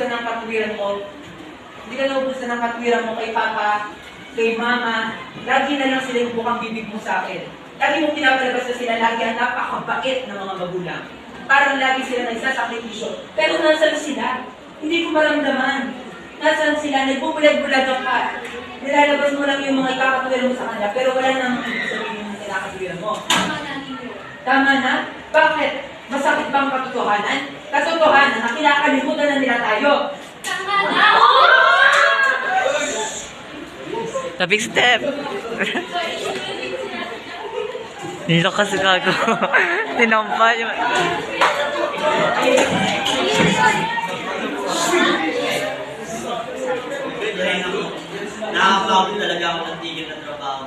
naubusan ng katwiran mo. Hindi ka naubusan ng katwiran mo kay Papa, kay Mama. Lagi na lang sila yung bukang bibig mo sa akin. Lagi mong pinapalabas na sila, lagi ang napakabait ng mga magulang. Parang lagi sila nagsasakripisyo. Pero nasaan sila? Hindi ko maramdaman. Nasaan sila? Nagbubulag-bulagan ka. Nilalabas mo lang yung mga ikakatwiran mo sa kanila, pero wala nang ibig sabihin yung kinakatwiran mo. Tama na? Bakit? Masakit ba ang katotohanan? Katotohanan na kinakalimutan na nila tayo. Tama na! Big step. Nilo kasi gago. Tinampa yung... Nakaka-proud talaga ako ng tigil ng trabaho.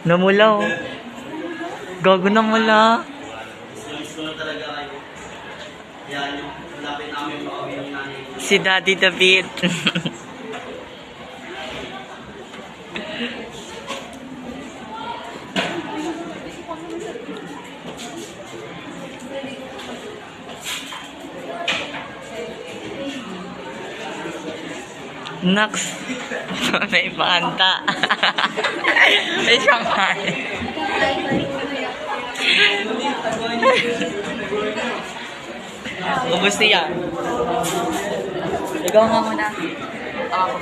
Namulaw. Gago namula. Gusto lang talaga kayo. Yan yung malapit namin makawin yung nanay. Si Daddy David. Next. May panganta. May Shanghai. Kumusta yan? Ikaw nga muna. Ako.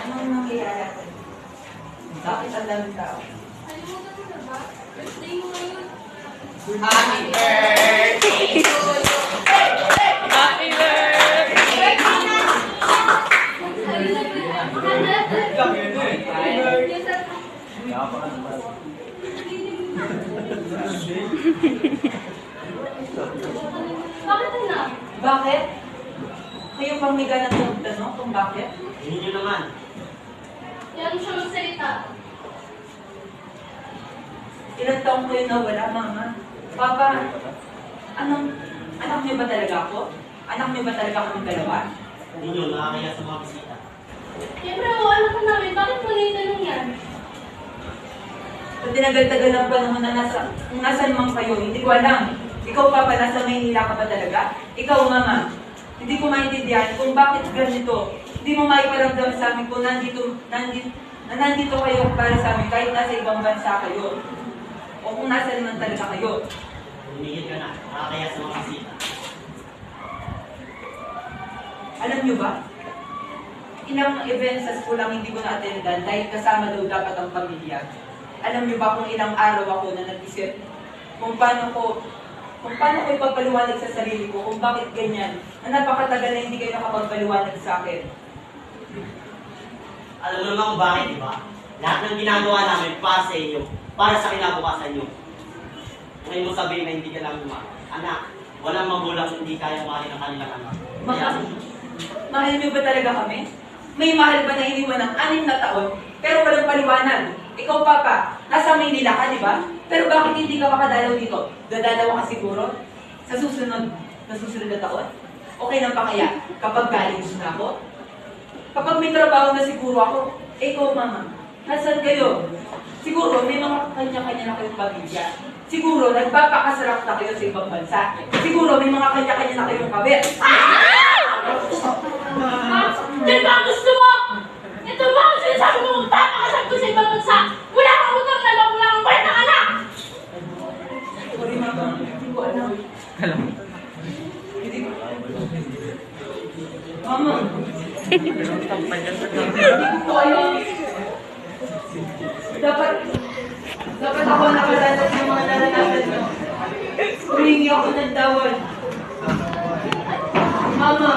Anong nangyayari ako? Bakit ang daming tao? Kalimutan mo na ba? Birthday mo ngayon. Happy birthday to you! Happy birthday! Bakit na? Bakit? Kayo pang may ganang tanong kung bakit? Hindi nyo naman. Yan siya magsalita. Ilang taong kayo nawala, Mama? Papa, anak niyo ba talaga ako? Anak niyo ba talaga kami dalawa? Hindi nyo nakakaya sa mga bisita. Siyempre ako, anak ka namin. Bakit mo na itanong yan? Sa tinagal-tagal ng panahon na nasan man kayo, hindi ko alam. Ikaw, Papa, nasa Maynila ka ba talaga? Ikaw, Mama, hindi ko maintindihan kung bakit ganito. Hindi mo maiparamdam sa amin kung nandito kayo para sa amin kahit nasa ibang bansa kayo. O kung nasa naman talaga kayo. Humigit ka na. Nakakaya sa mga bisita. Alam nyo ba? Ilang events sa school ang hindi ko na-attendan dahil kasama daw dapat ang pamilya. Alam nyo ba kung ilang araw ako na nag-isip kung paano ko ipagpaliwanag sa sarili ko kung bakit ganyan na napakatagal na hindi kayo nakapagpaliwanag sa akin. Alam mo naman kung bakit, di ba? Lahat ng ginagawa namin para sa inyo, para sa kinabukasan nyo. Ngayon mo sabihin na hindi ka lang anak, walang magulang hindi kaya mahalin ang kanilang anak. Mahal nyo ba talaga kami? May mahal ba na iniwan ng 6 na taon pero walang paliwanag? Ikaw, Papa, nasa Maynila ka, di ba? Pero bakit hindi ka makadalaw dito? Dadalaw ka siguro? Sa susunod na taon? Okay lang pa kaya kapag galing na ako? Kapag may trabaho na siguro ako, ikaw, Mama, nasan kayo? Siguro may mga kanya-kanya na kayong pamilya. Siguro nagpapakasarap na kayo sa ibang bansa. Siguro may mga kanya-kanya na kayong kabit. Yan ba ang gusto mo? Ito ba ang sinasabi mo magpapakasal ko sa ibang bansa? Wala kang utang na lang, wala kang kwenta anak! Sorry, Mama. Hindi ko alam. Hindi ko alam. Mama. Hindi ko alam. Dapat ako nakalalat ng mga naranasan mo. Humingi ako ng tawad. Mama.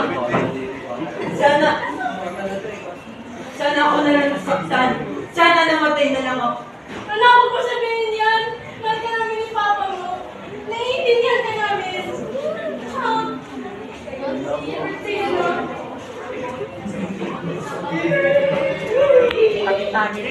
Sana ako na lang nasaktan. Sana namatay na lang ako. Anak, huwag mo sabihin yan. Mahal ka namin ni Papa mo. Naiintindihan ka namin. Pag-tagi.